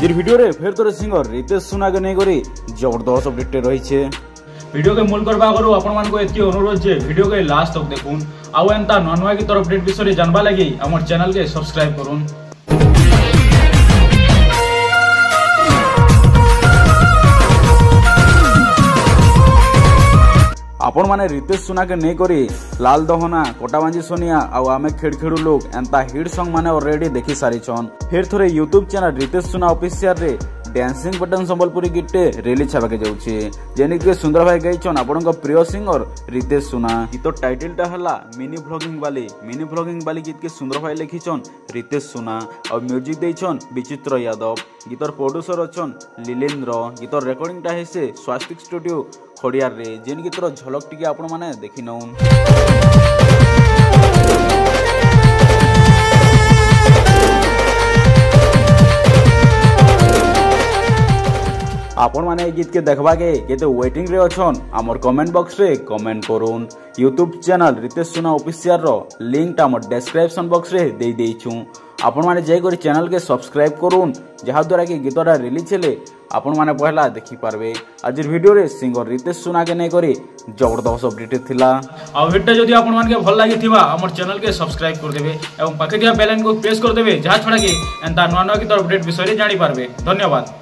आज भिडियो रे फिर तोरे सिंगर रितेश सुना के नहीं करी जबरदस्त अपडेट रही है। वीडियो के मूल करबा करू आपण मान को एतकी अनुरोध जे वीडियो के लास्ट तक देखून आउ एंता ननवा की तरफ अपडेट विषय जानबा लगी हमर चैनल के सब्सक्राइब करून। आपण माने रितेश सुना के नहीं करी लाल दहना कोटाबांजी सोनिया आउ आमे खेड़खेड़ू लोग एंता हिट सॉन्ग माने ऑलरेडी देखि सारी छन। फिर थोड़े यूट्यूब चैनल रितेश सुना ऑफिशियल रे डांसिंग बटन संबलपुरी गीते रिलीज छाबा के जाउची जेनि के सुंदर भाई गाइछन आपण को प्रिय सिंगर रितेश सुना। गीत टाइटल टा हला मिनी व्लॉगिंग वाली गीत के सुंदर भाई लिखिछन रितेश सुना और म्यूजिक देइछन विचित्र यादव। गीतर प्रोड्यूसर अछन लीलेंद्र। गीतर रिकॉर्डिंग टा हेसे स्वास्तिक स्टूडियो खड़ियार रे जेन गीतर झलक टिके आपण माने देखि नउन। आपण माने गीत के देखबा के केते वेटिंग रे अछन हमर कमेंट बॉक्स रे कमेंट करून। यूट्यूब चैनल रितेश सुना ऑफिशियल रो लिंक हमर डिस्क्रिप्शन बॉक्स रे दे देइछु। आपण माने जाय करी चैनल के सब्सक्राइब करून जहा द्वारा कि गीतटा रिलीज हेले आपण माने पहला देखि पारबे। आज वीडियो रे सिंगर रितेश सुना के नै करी जबरदस्त अपडेट थिला। आ वीडियो जदी आपण मान के भल लागि थिबा हमर चैनल के सब्सक्राइब कर देबे एवं पाखे दिया बेल आइकन को प्रेस कर देबे जहा छडा के एंता नवा नवा की तरफ अपडेट विषय रे जानि पारबे। धन्यवाद।